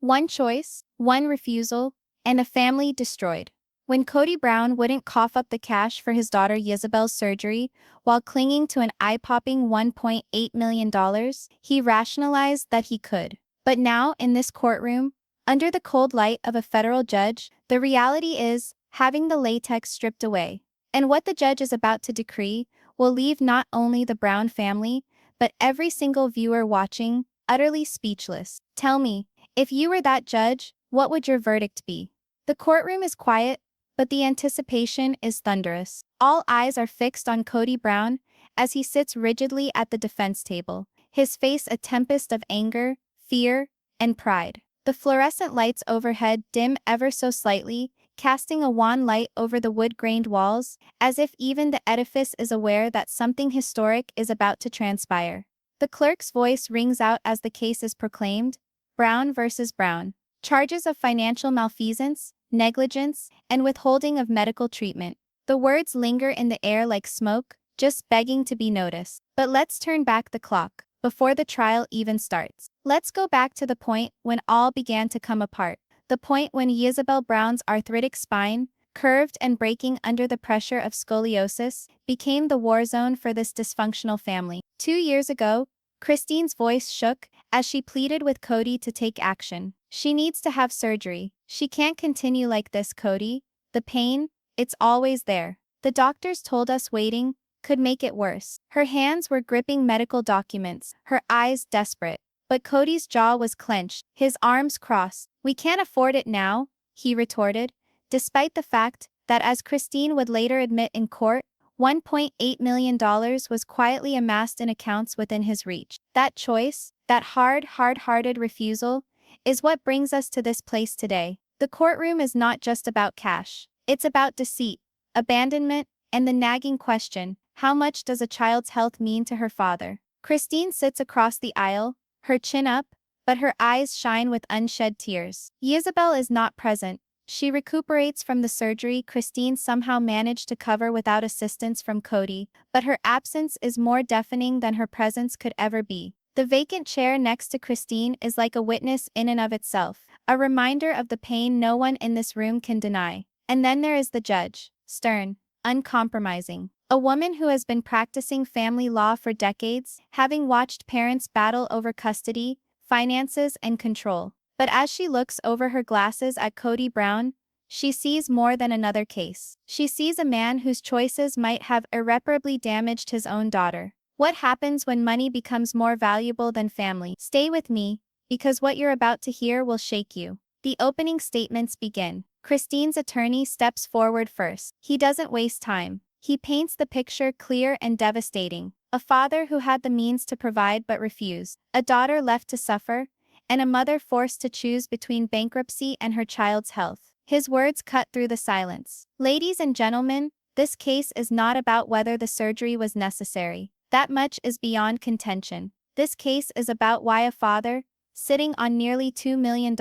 One choice, one refusal, and a family destroyed. When Kody Brown wouldn't cough up the cash for his daughter Ysabel's surgery while clinging to an eye-popping $1.8 million, he rationalized that he could. But now, in this courtroom, under the cold light of a federal judge, the reality is having the latex stripped away. And what the judge is about to decree will leave not only the Brown family, but every single viewer watching utterly speechless. Tell me, if you were that judge, what would your verdict be? The courtroom is quiet, but the anticipation is thunderous. All eyes are fixed on Kody Brown as he sits rigidly at the defense table, his face a tempest of anger, fear, and pride. The fluorescent lights overhead dim ever so slightly, casting a wan light over the wood-grained walls, as if even the edifice is aware that something historic is about to transpire. The clerk's voice rings out as the case is proclaimed: Brown versus Brown. Charges of financial malfeasance, negligence, and withholding of medical treatment. The words linger in the air like smoke, just begging to be noticed. But let's turn back the clock, before the trial even starts. Let's go back to the point when all began to come apart. The point when Ysabel Brown's arthritic spine, curved and breaking under the pressure of scoliosis, became the war zone for this dysfunctional family. 2 years ago, Christine's voice shook as she pleaded with Kody to take action. She needs to have surgery. She can't continue like this, Kody. The pain, it's always there. The doctors told us waiting could make it worse. Her hands were gripping medical documents, her eyes desperate. But Kody's jaw was clenched, his arms crossed. We can't afford it now, he retorted, despite the fact that, as Christine would later admit in court, $1.8 million was quietly amassed in accounts within his reach. That choice, that hard-hearted refusal, is what brings us to this place today. The courtroom is not just about cash. It's about deceit, abandonment, and the nagging question: how much does a child's health mean to her father? Christine sits across the aisle, her chin up, but her eyes shine with unshed tears. Ysabel is not present. She recuperates from the surgery Christine somehow managed to cover without assistance from Kody, but her absence is more deafening than her presence could ever be. The vacant chair next to Christine is like a witness in and of itself, a reminder of the pain no one in this room can deny. And then there is the judge, stern, uncompromising. A woman who has been practicing family law for decades, having watched parents battle over custody, finances, and control. But as she looks over her glasses at Kody Brown, she sees more than another case. She sees a man whose choices might have irreparably damaged his own daughter. What happens when money becomes more valuable than family? Stay with me, because what you're about to hear will shake you. The opening statements begin. Christine's attorney steps forward first. He doesn't waste time. He paints the picture clear and devastating. A father who had the means to provide but refused. A daughter left to suffer, and a mother forced to choose between bankruptcy and her child's health. His words cut through the silence. Ladies and gentlemen, this case is not about whether the surgery was necessary. That much is beyond contention. This case is about why a father, sitting on nearly $2 million,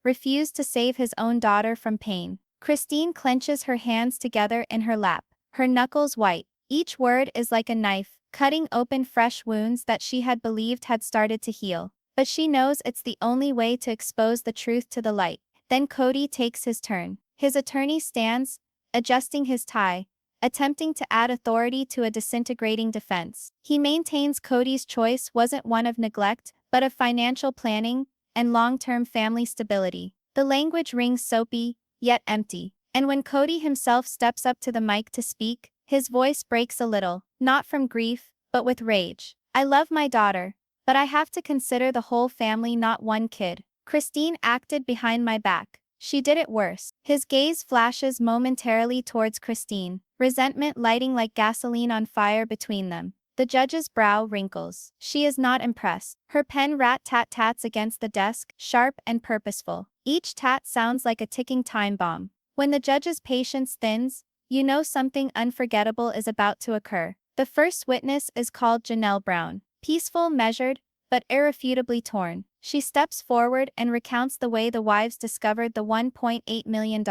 refused to save his own daughter from pain. Christine clenches her hands together in her lap, her knuckles white. Each word is like a knife, cutting open fresh wounds that she had believed had started to heal. But she knows it's the only way to expose the truth to the light. Then Kody takes his turn. His attorney stands, adjusting his tie, attempting to add authority to a disintegrating defense. He maintains Kody's choice wasn't one of neglect, but of financial planning and long-term family stability. The language rings soapy, yet empty. And when Kody himself steps up to the mic to speak, his voice breaks a little, not from grief, but with rage. I love my daughter, but I have to consider the whole family, not one kid. Christine acted behind my back. She did it worse. His gaze flashes momentarily towards Christine, resentment lighting like gasoline on fire between them. The judge's brow wrinkles. She is not impressed. Her pen rat-tat-tats against the desk, sharp and purposeful. Each tat sounds like a ticking time bomb. When the judge's patience thins, you know something unforgettable is about to occur. The first witness is called Janelle Brown. Peaceful, measured, but irrefutably torn. She steps forward and recounts the way the wives discovered the $1.8 million.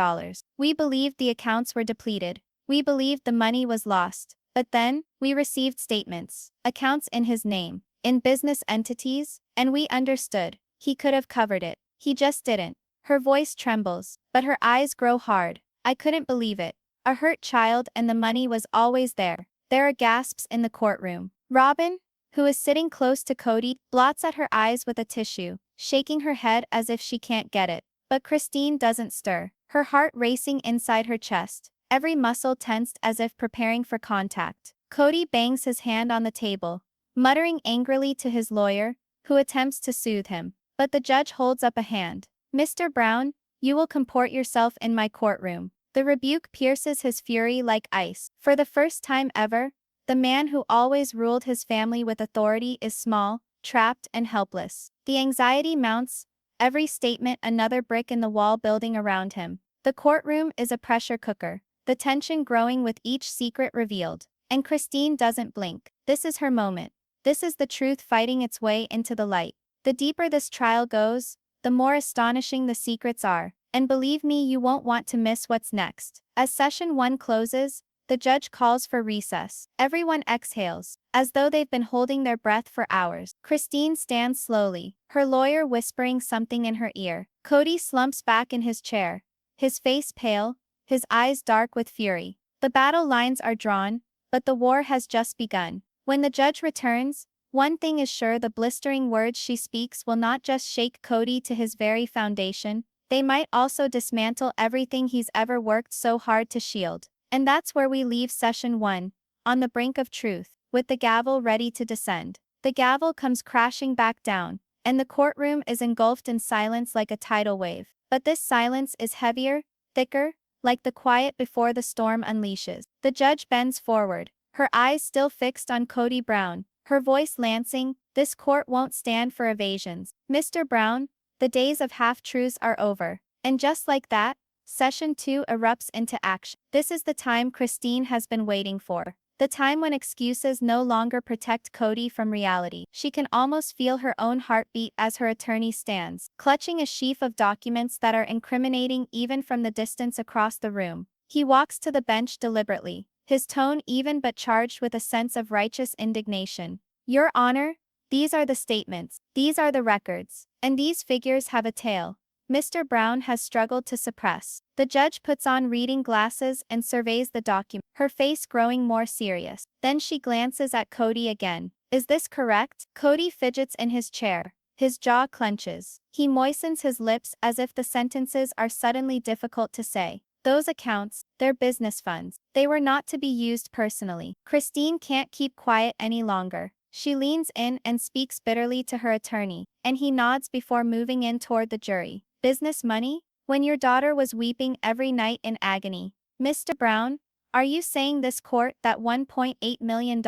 We believed the accounts were depleted. We believed the money was lost. But then, we received statements, accounts in his name, in business entities, and we understood. He could have covered it. He just didn't. Her voice trembles, but her eyes grow hard. I couldn't believe it. A hurt child and the money was always there. There are gasps in the courtroom. Robyn, who is sitting close to Kody, blots at her eyes with a tissue, shaking her head as if she can't get it. But Christine doesn't stir, her heart racing inside her chest, every muscle tensed as if preparing for contact. Kody bangs his hand on the table, muttering angrily to his lawyer, who attempts to soothe him. But the judge holds up a hand. Mr. Brown, you will comport yourself in my courtroom. The rebuke pierces his fury like ice. For the first time ever, the man who always ruled his family with authority is small, trapped, and helpless. The anxiety mounts, every statement another brick in the wall building around him. The courtroom is a pressure cooker, the tension growing with each secret revealed. And Christine doesn't blink. This is her moment. This is the truth fighting its way into the light. The deeper this trial goes, the more astonishing the secrets are. And believe me, you won't want to miss what's next. As session 1 closes, the judge calls for recess. Everyone exhales, as though they've been holding their breath for hours. Christine stands slowly, her lawyer whispering something in her ear. Kody slumps back in his chair, his face pale, his eyes dark with fury. The battle lines are drawn, but the war has just begun. When the judge returns, one thing is sure: the blistering words she speaks will not just shake Kody to his very foundation, they might also dismantle everything he's ever worked so hard to shield. And that's where we leave session 1, on the brink of truth, with the gavel ready to descend. The gavel comes crashing back down, and the courtroom is engulfed in silence like a tidal wave. But this silence is heavier, thicker, like the quiet before the storm unleashes. The judge bends forward, her eyes still fixed on Kody Brown, her voice lancing. This court won't stand for evasions. Mr. Brown, the days of half-truths are over. And just like that, session 2 erupts into action. This is the time Christine has been waiting for. The time when excuses no longer protect Kody from reality. She can almost feel her own heartbeat as her attorney stands, clutching a sheaf of documents that are incriminating even from the distance across the room. He walks to the bench deliberately, his tone even but charged with a sense of righteous indignation. Your Honor, these are the statements, these are the records, and these figures have a tale Mr. Brown has struggled to suppress. The judge puts on reading glasses and surveys the document, her face growing more serious. Then she glances at Kody again. Is this correct? Kody fidgets in his chair. His jaw clenches. He moistens his lips as if the sentences are suddenly difficult to say. Those accounts, they're business funds. They were not to be used personally. Christine can't keep quiet any longer. She leans in and speaks bitterly to her attorney, and he nods before moving in toward the jury. Business money? When your daughter was weeping every night in agony. Mr. Brown, are you saying this court that $1.8 million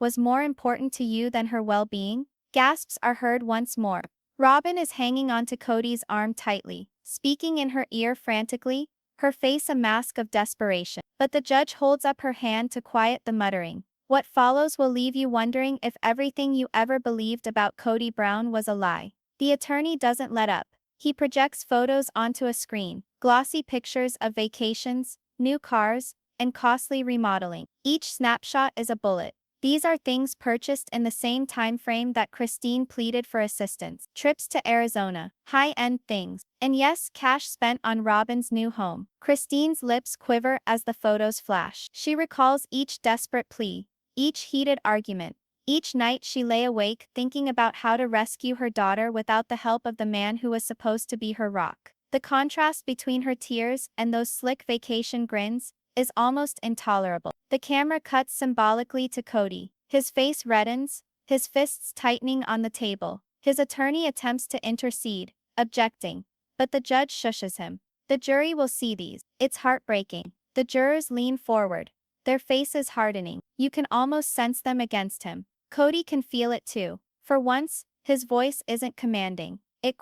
was more important to you than her well-being? Gasps are heard once more. Robyn is hanging onto Kody's arm tightly, speaking in her ear frantically, her face a mask of desperation. But the judge holds up her hand to quiet the muttering. What follows will leave you wondering if everything you ever believed about Kody Brown was a lie. The attorney doesn't let up. He projects photos onto a screen, glossy pictures of vacations, new cars, and costly remodeling. Each snapshot is a bullet. These are things purchased in the same time frame that Christine pleaded for assistance. Trips to Arizona, high-end things, and yes, cash spent on Robyn's new home. Christine's lips quiver as the photos flash. She recalls each desperate plea, each heated argument. Each night she lay awake thinking about how to rescue her daughter without the help of the man who was supposed to be her rock. The contrast between her tears and those slick vacation grins is almost intolerable. The camera cuts symbolically to Kody. His face reddens, his fists tightening on the table. His attorney attempts to intercede, objecting, but the judge shushes him. The jury will see these. It's heartbreaking. The jurors lean forward, their faces hardening. You can almost sense them against him. Kody can feel it too. For once, his voice isn't commanding. It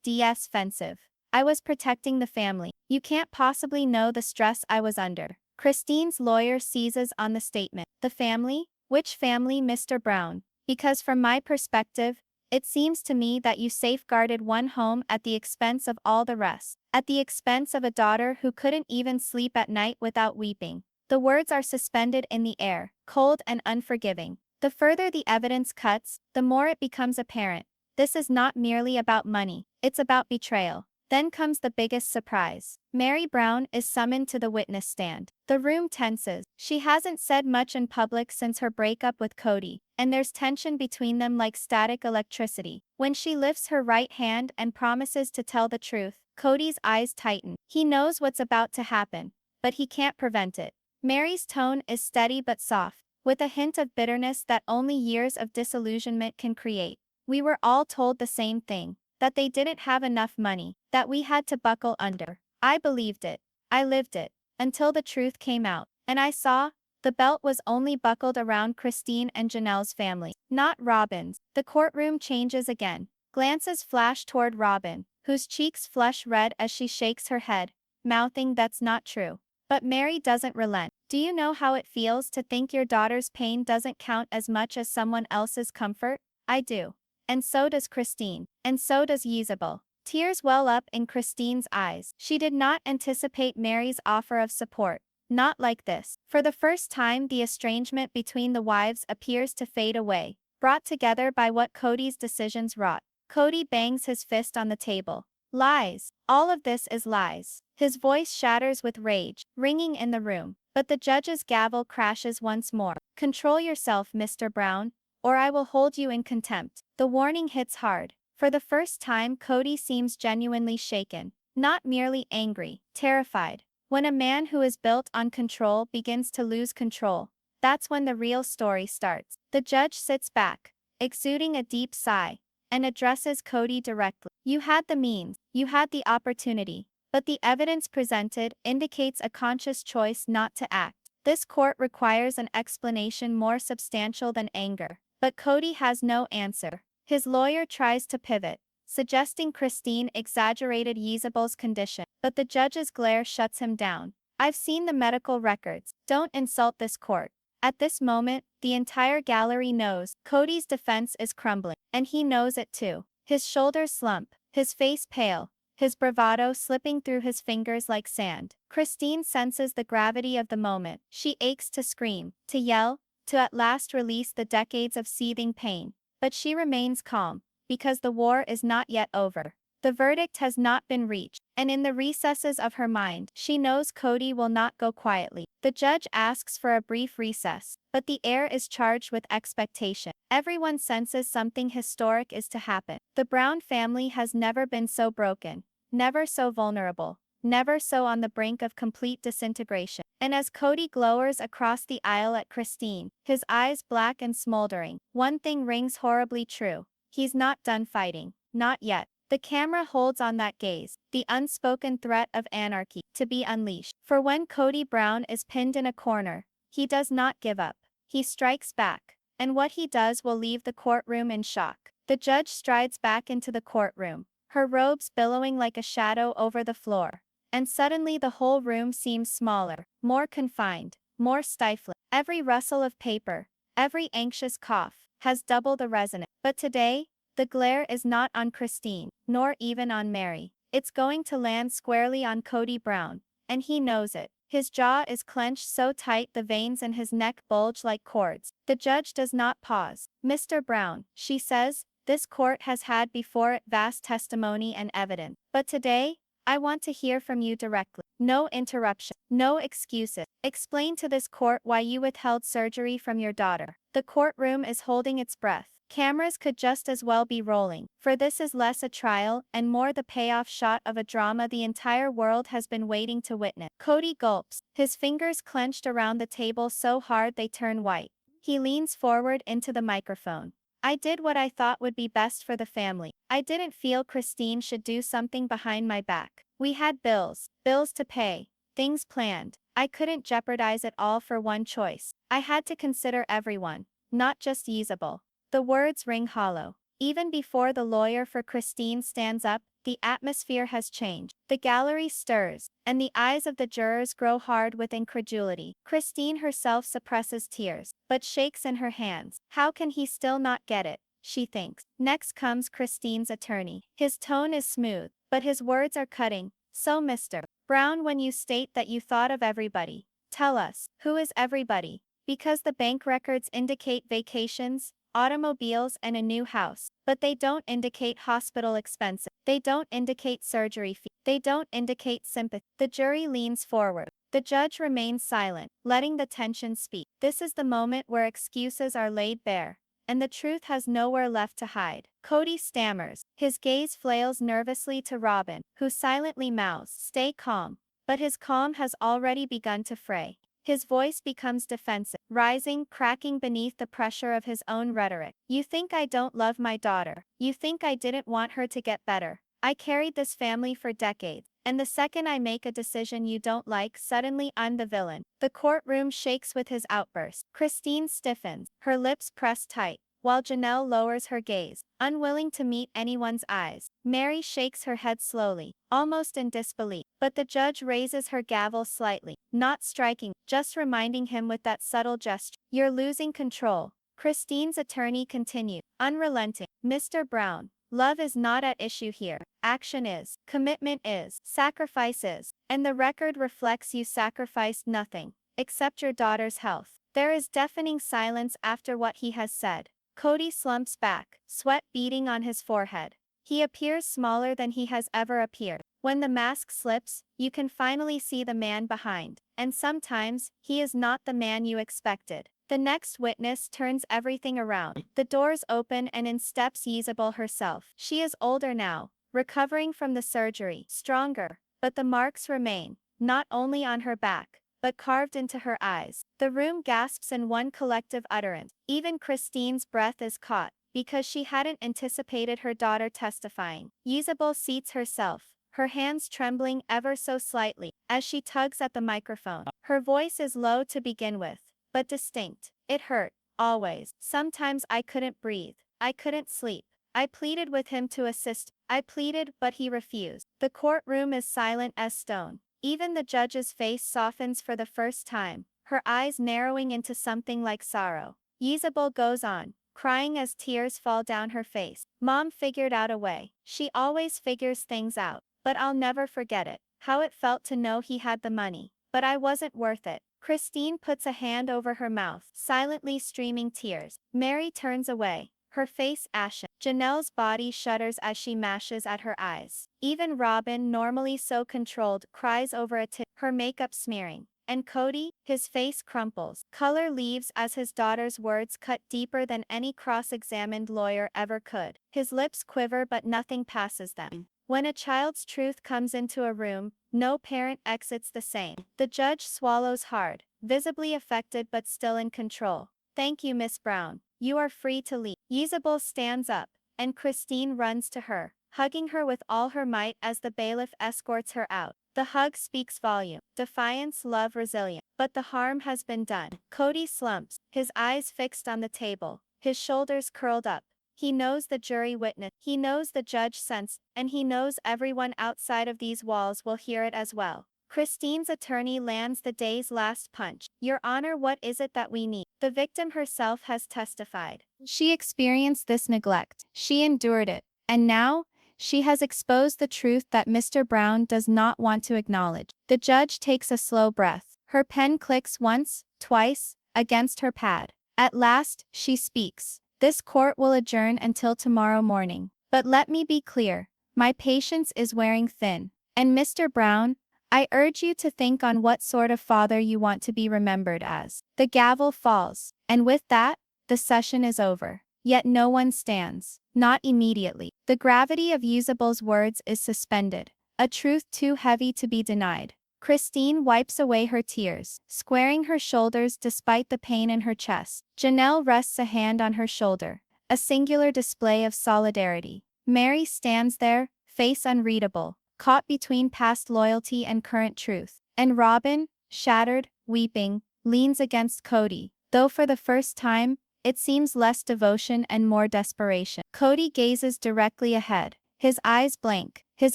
defensive. I was protecting the family. You can't possibly know the stress I was under. Christine's lawyer seizes on the statement. The family? Which family, Mr. Brown? Because from my perspective, it seems to me that you safeguarded one home at the expense of all the rest. At the expense of a daughter who couldn't even sleep at night without weeping. The words are suspended in the air, cold and unforgiving. The further the evidence cuts, the more it becomes apparent. This is not merely about money. It's about betrayal. Then comes the biggest surprise. Meri Brown is summoned to the witness stand. The room tenses. She hasn't said much in public since her breakup with Kody, and there's tension between them like static electricity. When she lifts her right hand and promises to tell the truth, Kody's eyes tighten. He knows what's about to happen, but he can't prevent it. Meri's tone is steady but soft, with a hint of bitterness that only years of disillusionment can create. We were all told the same thing, that they didn't have enough money, that we had to buckle under. I believed it. I lived it. Until the truth came out, and I saw the belt was only buckled around Christine and Janelle's family, not Robyn's. The courtroom changes again. Glances flash toward Robyn, whose cheeks flush red as she shakes her head, mouthing that's not true. But Meri doesn't relent. Do you know how it feels to think your daughter's pain doesn't count as much as someone else's comfort? I do. And so does Christine. And so does Ysabel. Tears well up in Christine's eyes. She did not anticipate Meri's offer of support. Not like this. For the first time, the estrangement between the wives appears to fade away, brought together by what Kody's decisions wrought. Kody bangs his fist on the table. Lies. All of this is lies. His voice shatters with rage, ringing in the room. But the judge's gavel crashes once more. Control yourself, Mr. Brown, or I will hold you in contempt. The warning hits hard. For the first time, Kody seems genuinely shaken, not merely angry, terrified. When a man who is built on control begins to lose control, that's when the real story starts. The judge sits back, exuding a deep sigh, and addresses Kody directly. You had the means, you had the opportunity, but the evidence presented indicates a conscious choice not to act. This court requires an explanation more substantial than anger. But Kody has no answer. His lawyer tries to pivot, suggesting Christine exaggerated Ysabel's condition, but the judge's glare shuts him down. I've seen the medical records. Don't insult this court. At this moment, the entire gallery knows Kody's defense is crumbling, and he knows it too. His shoulders slump, his face pale, his bravado slipping through his fingers like sand. Christine senses the gravity of the moment. She aches to scream, to yell, to at last release the decades of seething pain. But she remains calm, because the war is not yet over. The verdict has not been reached, and in the recesses of her mind, she knows Kody will not go quietly. The judge asks for a brief recess, but the air is charged with expectation. Everyone senses something historic is to happen. The Brown family has never been so broken, never so vulnerable, never so on the brink of complete disintegration. And as Kody glowers across the aisle at Christine, his eyes black and smoldering, one thing rings horribly true. He's not done fighting. Not yet. The camera holds on that gaze, the unspoken threat of anarchy to be unleashed. For when Kody Brown is pinned in a corner, he does not give up. He strikes back. And what he does will leave the courtroom in shock. The judge strides back into the courtroom, her robes billowing like a shadow over the floor. And suddenly the whole room seems smaller, more confined, more stifling. Every rustle of paper, every anxious cough, has double the resonance. But today, the glare is not on Christine, nor even on Meri. It's going to land squarely on Kody Brown, and he knows it. His jaw is clenched so tight the veins in his neck bulge like cords. The judge does not pause. Mr. Brown, she says, this court has had before it vast testimony and evidence. But today, I want to hear from you directly. No interruption. No excuses. Explain to this court why you withheld surgery from your daughter. The courtroom is holding its breath. Cameras could just as well be rolling, for this is less a trial and more the payoff shot of a drama the entire world has been waiting to witness. Kody gulps, his fingers clenched around the table so hard they turn white. He leans forward into the microphone. I did what I thought would be best for the family. I didn't feel Christine should do something behind my back. We had bills to pay, things planned. I couldn't jeopardize it all for one choice. I had to consider everyone, not just Ysabel. The words ring hollow. Even before the lawyer for Christine stands up, the atmosphere has changed. The gallery stirs, and the eyes of the jurors grow hard with incredulity. Christine herself suppresses tears, but shakes in her hands. How can he still not get it? She thinks. Next comes Christine's attorney. His tone is smooth, but his words are cutting. So Mr. Brown, when you state that you thought of everybody, tell us, who is everybody? Because the bank records indicate vacations, automobiles, and a new house. But they don't indicate hospital expenses. They don't indicate surgery fees. They don't indicate sympathy. The jury leans forward. The judge remains silent, letting the tension speak. This is the moment where excuses are laid bare, and the truth has nowhere left to hide. Kody stammers. His gaze flails nervously to Robyn, who silently mouths, "Stay calm." But his calm has already begun to fray. His voice becomes defensive, rising, cracking beneath the pressure of his own rhetoric. "You think I don't love my daughter. You think I didn't want her to get better. I carried this family for decades, and the second I make a decision you don't like, suddenly I'm the villain." The courtroom shakes with his outburst. Christine stiffens, her lips pressed tight, while Janelle lowers her gaze, unwilling to meet anyone's eyes. Meri shakes her head slowly, almost in disbelief, but the judge raises her gavel slightly, not striking, just reminding him with that subtle gesture, "You're losing control." Christine's attorney continued, unrelenting, "Mr. Brown, love is not at issue here. Action is. Commitment is. Sacrifice is. And the record reflects you sacrificed nothing, except your daughter's health." There is deafening silence after what he has said. Kody slumps back, sweat beading on his forehead. He appears smaller than he has ever appeared. When the mask slips, you can finally see the man behind, and sometimes, he is not the man you expected. The next witness turns everything around. The doors open and in steps Ysabel herself. She is older now, recovering from the surgery, stronger, but the marks remain, not only on her back, but carved into her eyes. The room gasps in one collective utterance. Even Christine's breath is caught, because she hadn't anticipated her daughter testifying. Ysabel seats herself, her hands trembling ever so slightly, as she tugs at the microphone. Her voice is low to begin with, but distinct. "It hurt, always. Sometimes I couldn't breathe. I couldn't sleep. I pleaded with him to assist. I pleaded, but he refused." The courtroom is silent as stone. Even the judge's face softens for the first time, her eyes narrowing into something like sorrow. Ysabel goes on, crying as tears fall down her face. "Mom figured out a way. She always figures things out. But I'll never forget it. How it felt to know he had the money. But I wasn't worth it." Christine puts a hand over her mouth, silently streaming tears. Meri turns away, her face ashen. Janelle's body shudders as she mashes at her eyes. Even Robyn, normally so controlled, cries over a tip, her makeup smearing. And Kody, his face crumples. Color leaves as his daughter's words cut deeper than any cross-examined lawyer ever could. His lips quiver but nothing passes them. When a child's truth comes into a room, no parent exits the same. The judge swallows hard, visibly affected but still in control. "Thank you, Miss Brown. You are free to leave." Ysabel stands up, and Christine runs to her, hugging her with all her might as the bailiff escorts her out. The hug speaks volume. Defiance, love, resilience. But the harm has been done. Kody slumps, his eyes fixed on the table, his shoulders curled up. He knows the jury witnessed, he knows the judge sensed, and he knows everyone outside of these walls will hear it as well. Christine's attorney lands the day's last punch. "Your Honor, what is it that we need?" The victim herself has testified. She experienced this neglect. She endured it. And now, she has exposed the truth that Mr. Brown does not want to acknowledge. The judge takes a slow breath. Her pen clicks once, twice, against her pad. At last, she speaks. "This court will adjourn until tomorrow morning. But let me be clear, my patience is wearing thin. And Mr. Brown, I urge you to think on what sort of father you want to be remembered as." The gavel falls, and with that, the session is over. Yet no one stands. Not immediately. The gravity of Ysabel's words is suspended, a truth too heavy to be denied. Christine wipes away her tears, squaring her shoulders despite the pain in her chest. Janelle rests a hand on her shoulder, a singular display of solidarity. Meri stands there, face unreadable, caught between past loyalty and current truth. And Robyn, shattered, weeping, leans against Kody, though for the first time, it seems less devotion and more desperation. Kody gazes directly ahead, his eyes blank, his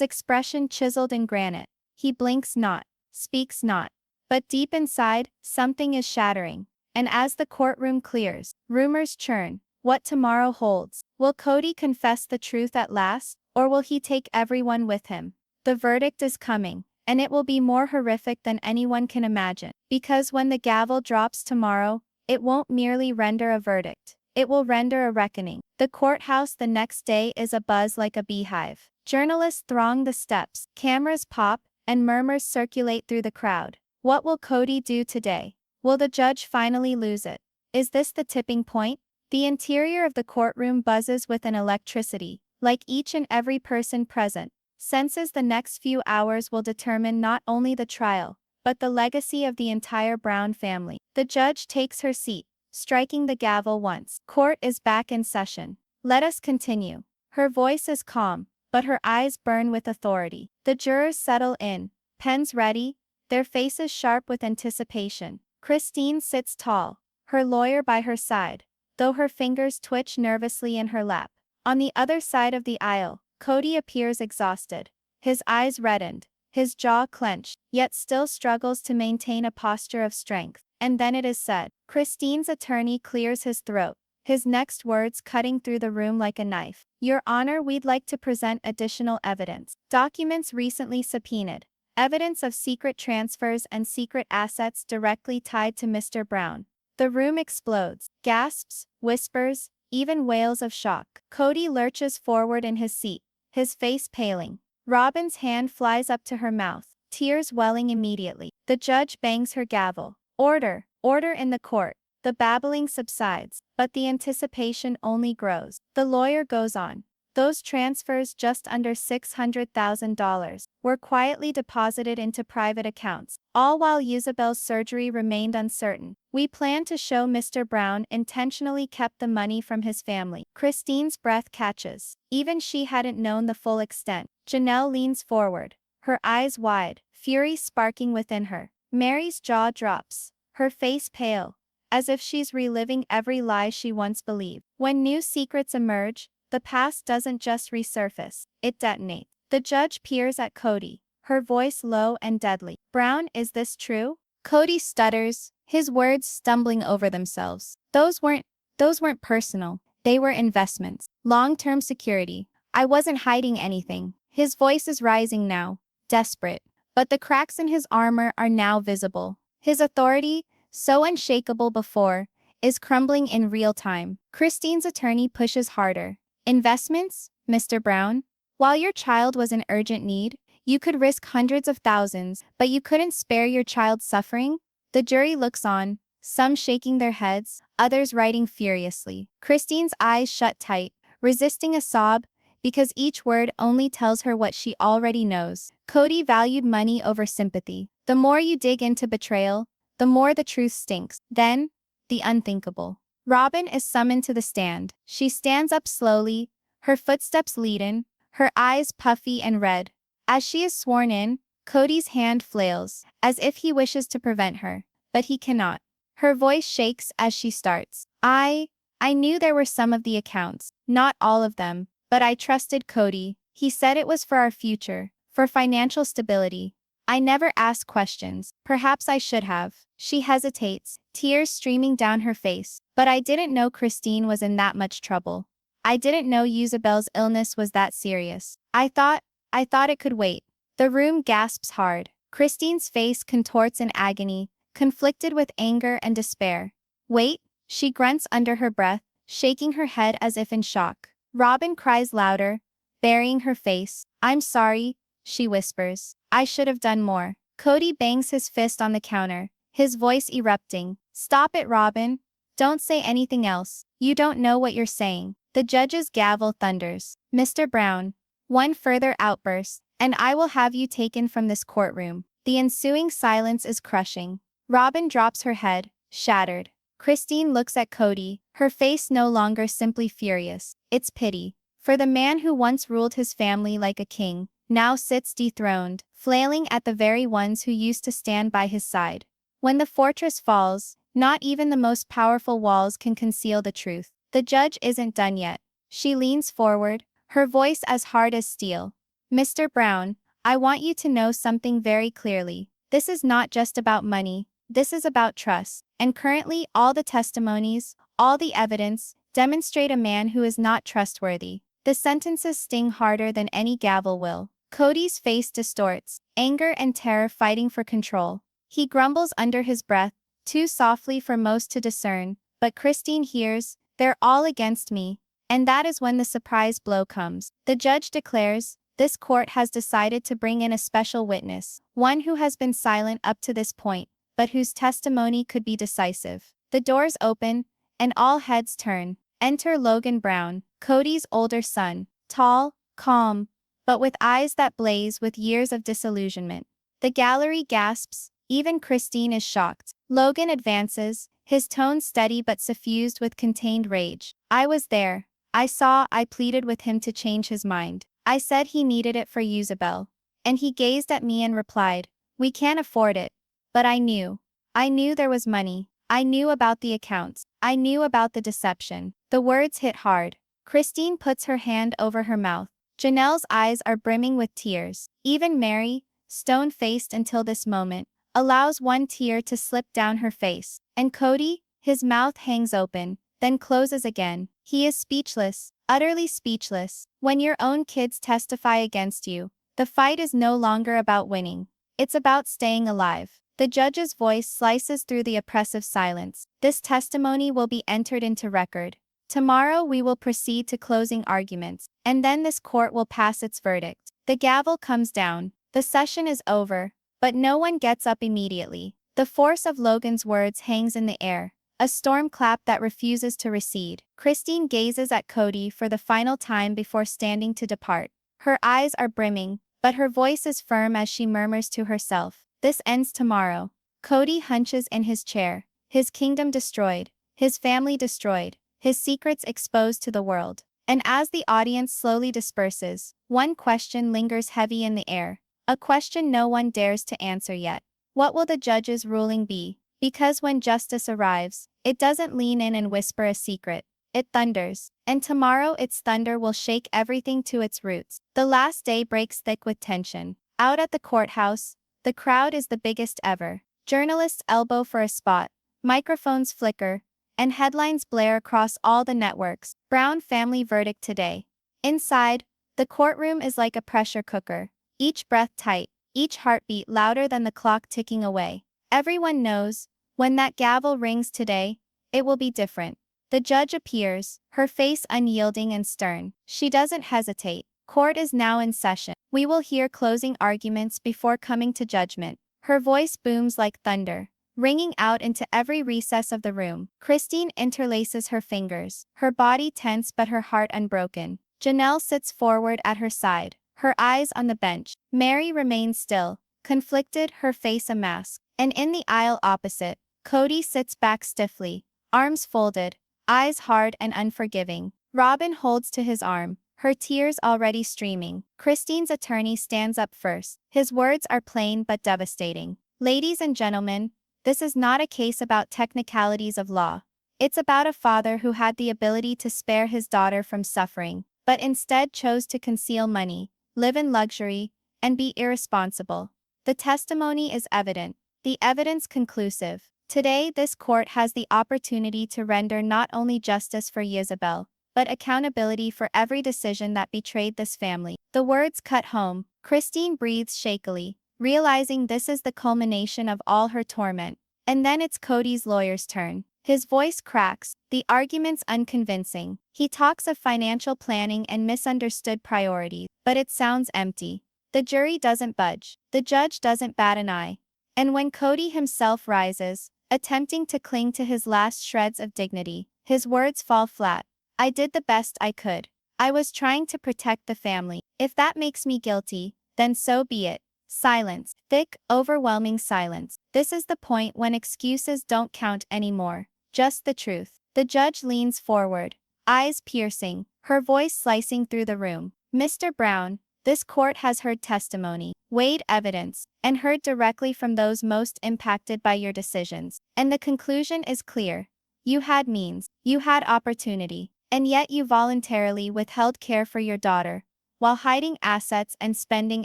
expression chiseled in granite. He blinks not, speaks not. But deep inside, something is shattering. And as the courtroom clears, rumors churn. What tomorrow holds? Will Kody confess the truth at last, or will he take everyone with him? The verdict is coming, and it will be more horrific than anyone can imagine. Because when the gavel drops tomorrow, it won't merely render a verdict. It will render a reckoning. The courthouse the next day is abuzz like a beehive. Journalists throng the steps, cameras pop, and murmurs circulate through the crowd. What will Kody do today? Will the judge finally lose it? Is this the tipping point? The interior of the courtroom buzzes with an electricity, like each and every person present senses the next few hours will determine not only the trial, but the legacy of the entire Brown family. The judge takes her seat, striking the gavel once. Court is back in session. Let us continue. Her voice is calm, but her eyes burn with authority. The jurors settle in, pens ready, their faces sharp with anticipation. Christine sits tall, her lawyer by her side, though her fingers twitch nervously in her lap. On the other side of the aisle, Kody appears exhausted. His eyes reddened, his jaw clenched, yet still struggles to maintain a posture of strength. And then it is said. Christine's attorney clears his throat, his next words cutting through the room like a knife. Your Honor, we'd like to present additional evidence. Documents recently subpoenaed. Evidence of secret transfers and secret assets directly tied to Mr. Brown. The room explodes. Gasps, whispers, even wails of shock. Kody lurches forward in his seat, his face paling. Robyn's hand flies up to her mouth, tears welling immediately. The judge bangs her gavel. Order, order in the court. The babbling subsides, but the anticipation only grows. The lawyer goes on. Those transfers, just under $600,000, were quietly deposited into private accounts, all while Ysabel's surgery remained uncertain. We plan to show Mr. Brown intentionally kept the money from his family. Christine's breath catches. Even she hadn't known the full extent. Janelle leans forward, her eyes wide, fury sparking within her. Meri's jaw drops, her face pale, as if she's reliving every lie she once believed. When new secrets emerge, the past doesn't just resurface, it detonates. The judge peers at Kody, her voice low and deadly. Brown, is this true? Kody stutters, his words stumbling over themselves. Those weren't personal. They were investments. Long-term security. I wasn't hiding anything. His voice is rising now, desperate. But the cracks in his armor are now visible. His authority, so unshakable before, is crumbling in real time. Christine's attorney pushes harder. Investments, Mr. Brown? While your child was in urgent need, you could risk hundreds of thousands, but you couldn't spare your child's suffering? The jury looks on, some shaking their heads, others writing furiously. Christine's eyes shut tight, resisting a sob, because each word only tells her what she already knows. Kody valued money over sympathy. The more you dig into betrayal, the more the truth stinks. Then, the unthinkable. Robyn is summoned to the stand. She stands up slowly, her footsteps leaden, her eyes puffy and red. As she is sworn in, Kody's hand flails, as if he wishes to prevent her, but he cannot. Her voice shakes as she starts. I knew there were some of the accounts, not all of them, but I trusted Kody. He said it was for our future, for financial stability. I never asked questions. Perhaps I should have. She hesitates, tears streaming down her face. But I didn't know Christine was in that much trouble. I didn't know Ysabel's illness was that serious. I thought it could wait. The room gasps hard. Christine's face contorts in agony, conflicted with anger and despair. Wait, she grunts under her breath, shaking her head as if in shock. Robyn cries louder, burying her face. I'm sorry, she whispers. I should have done more. Kody bangs his fist on the counter, his voice erupting. Stop it, Robyn. Don't say anything else. You don't know what you're saying. The judge's gavel thunders. Mr. Brown. One further outburst, and I will have you taken from this courtroom. The ensuing silence is crushing. Robyn drops her head, shattered. Christine looks at Kody, her face no longer simply furious. It's pity. For the man who once ruled his family like a king, now sits dethroned, flailing at the very ones who used to stand by his side. When the fortress falls, not even the most powerful walls can conceal the truth. The judge isn't done yet. She leans forward, her voice as hard as steel. Mr. Brown, I want you to know something very clearly. This is not just about money. This is about trust. And currently, all the testimonies, all the evidence, demonstrate a man who is not trustworthy. The sentences sting harder than any gavel will. Kody's face distorts, anger and terror fighting for control. He grumbles under his breath, too softly for most to discern, but Christine hears, They're all against me. And that is when the surprise blow comes. The judge declares, this court has decided to bring in a special witness, one who has been silent up to this point, but whose testimony could be decisive. The doors open, and all heads turn. Enter Logan Brown, Kody's older son, tall, calm, but with eyes that blaze with years of disillusionment. The gallery gasps, even Christine is shocked. Logan advances, his tone steady but suffused with contained rage. I was there. I saw. I pleaded with him to change his mind. I said he needed it for Ysabel. And he gazed at me and replied, we can't afford it. But I knew. I knew there was money. I knew about the accounts. I knew about the deception. The words hit hard. Christine puts her hand over her mouth. Janelle's eyes are brimming with tears. Even Meri, stone-faced until this moment, allows one tear to slip down her face. And Kody, his mouth hangs open, then closes again. He is speechless, utterly speechless. When your own kids testify against you, the fight is no longer about winning. It's about staying alive. The judge's voice slices through the oppressive silence. This testimony will be entered into record. Tomorrow we will proceed to closing arguments, and then this court will pass its verdict. The gavel comes down. The session is over, but no one gets up immediately. The force of Logan's words hangs in the air, a storm clap that refuses to recede. Christine gazes at Kody for the final time before standing to depart. Her eyes are brimming, but her voice is firm as she murmurs to herself, this ends tomorrow. Kody hunches in his chair, his kingdom destroyed, his family destroyed, his secrets exposed to the world. And as the audience slowly disperses, one question lingers heavy in the air, a question no one dares to answer yet. What will the judge's ruling be? Because when justice arrives, it doesn't lean in and whisper a secret. It thunders. And tomorrow its thunder will shake everything to its roots. The last day breaks thick with tension. Out at the courthouse, the crowd is the biggest ever. Journalists elbow for a spot, microphones flicker, and headlines blare across all the networks. Brown family verdict today. Inside, the courtroom is like a pressure cooker, each breath tight, each heartbeat louder than the clock ticking away. Everyone knows, when that gavel rings today, it will be different. The judge appears, her face unyielding and stern. She doesn't hesitate. Court is now in session. We will hear closing arguments before coming to judgment. Her voice booms like thunder, ringing out into every recess of the room. Christine interlaces her fingers, her body tense but her heart unbroken. Janelle sits forward at her side, her eyes on the bench. Meri remains still, conflicted, her face a mask. And in the aisle opposite, Kody sits back stiffly, arms folded, eyes hard and unforgiving. Robyn holds to his arm, her tears already streaming. Christine's attorney stands up first. His words are plain but devastating. Ladies and gentlemen, this is not a case about technicalities of law. It's about a father who had the ability to spare his daughter from suffering, but instead chose to conceal money, live in luxury, and be irresponsible. The testimony is evident, the evidence conclusive. Today this court has the opportunity to render not only justice for Ysabel, but accountability for every decision that betrayed this family. The words cut home. Christine breathes shakily, realizing this is the culmination of all her torment. And then it's Kody's lawyer's turn. His voice cracks, the arguments unconvincing. He talks of financial planning and misunderstood priorities, but it sounds empty. The jury doesn't budge. The judge doesn't bat an eye. And when Kody himself rises, attempting to cling to his last shreds of dignity, his words fall flat. I did the best I could. I was trying to protect the family. If that makes me guilty, then so be it. Silence. Thick, overwhelming silence. This is the point when excuses don't count anymore. Just the truth. The judge leans forward, eyes piercing, her voice slicing through the room. Mr. Brown, this court has heard testimony, weighed evidence, and heard directly from those most impacted by your decisions. And the conclusion is clear. You had means, you had opportunity, and yet you voluntarily withheld care for your daughter, while hiding assets and spending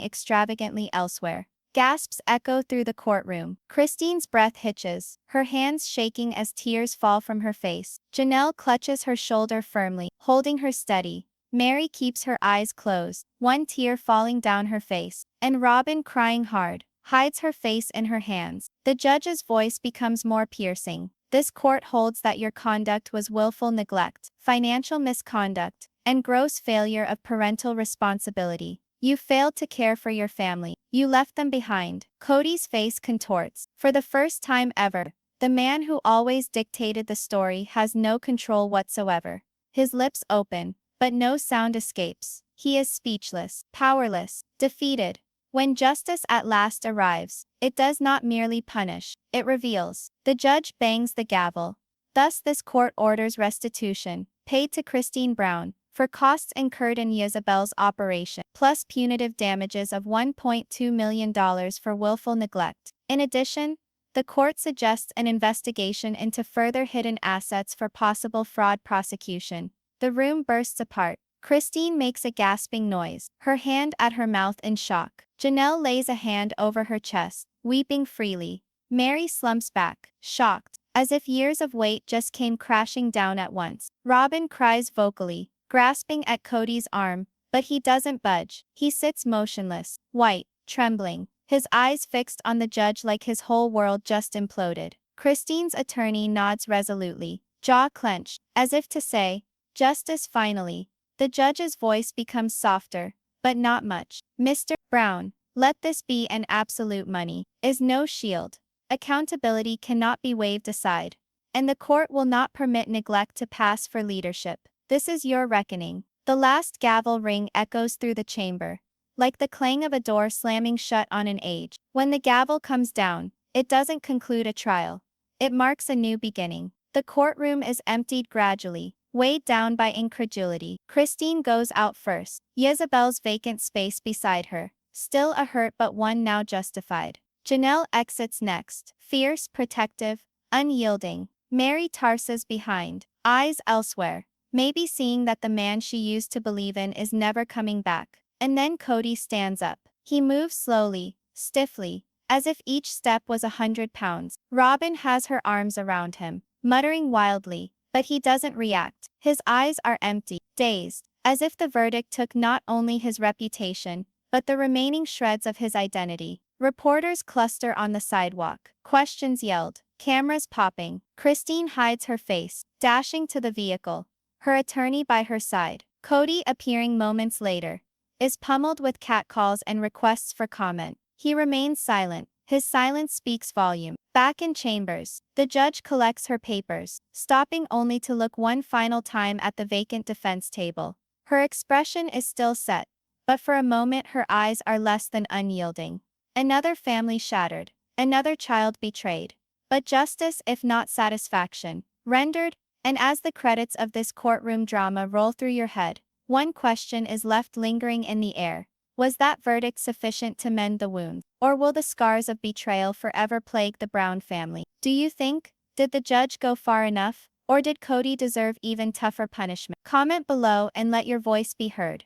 extravagantly elsewhere. Gasps echo through the courtroom. Christine's breath hitches, her hands shaking as tears fall from her face. Janelle clutches her shoulder firmly, holding her steady. Meri keeps her eyes closed, one tear falling down her face, and Robyn, crying hard, hides her face in her hands. The judge's voice becomes more piercing. this court holds that your conduct was willful neglect, financial misconduct, and gross failure of parental responsibility. You failed to care for your family. You left them behind. Kody's face contorts. For the first time ever, the man who always dictated the story has no control whatsoever. His lips open, but no sound escapes. He is speechless, powerless, defeated. When justice at last arrives, it does not merely punish, it reveals. The judge bangs the gavel. Thus this court orders restitution, paid to Kody Brown, for costs incurred in Ysabel's operation, plus punitive damages of $1.2 million for willful neglect. In addition, the court suggests an investigation into further hidden assets for possible fraud prosecution. The room bursts apart. Kody makes a gasping noise, her hand at her mouth in shock. Janelle lays a hand over her chest, weeping freely. Meri slumps back, shocked, as if years of weight just came crashing down at once. Robyn cries vocally, grasping at Kody's arm, but he doesn't budge. He sits motionless, white, trembling, his eyes fixed on the judge like his whole world just imploded. Kody's attorney nods resolutely, jaw clenched, as if to say, "Justice finally." The judge's voice becomes softer, but not much. "Mr. Brown, let this be an absolute money is no shield. Accountability cannot be waved aside, and the court will not permit neglect to pass for leadership. This is your reckoning." The last gavel ring echoes through the chamber, like the clang of a door slamming shut on an age. When the gavel comes down, it doesn't conclude a trial. It marks a new beginning. The courtroom is emptied gradually, weighed down by incredulity. Kody goes out first, Ysabel's vacant space beside her, still a hurt but one now justified. Janelle exits next, fierce, protective, unyielding. Meri tarses behind, eyes elsewhere, maybe seeing that the man she used to believe in is never coming back. And then Kody stands up. He moves slowly, stiffly, as if each step was 100 pounds. Robyn has her arms around him, muttering wildly, but he doesn't react. His eyes are empty, dazed, as if the verdict took not only his reputation, but the remaining shreds of his identity. Reporters cluster on the sidewalk, questions yelled, cameras popping. Kody hides her face, dashing to the vehicle, her attorney by her side. Kody, appearing moments later, is pummeled with catcalls and requests for comment. He remains silent. His silence speaks volume. Back in chambers, the judge collects her papers, stopping only to look one final time at the vacant defense table. Her expression is still set, but for a moment her eyes are less than unyielding. Another family shattered, another child betrayed. But justice, if not satisfaction, rendered, and as the credits of this courtroom drama roll through your head, one question is left lingering in the air. Was that verdict sufficient to mend the wound? Or will the scars of betrayal forever plague the Brown family? Do you think? Did the judge go far enough? Or did Kody deserve even tougher punishment? Comment below and let your voice be heard.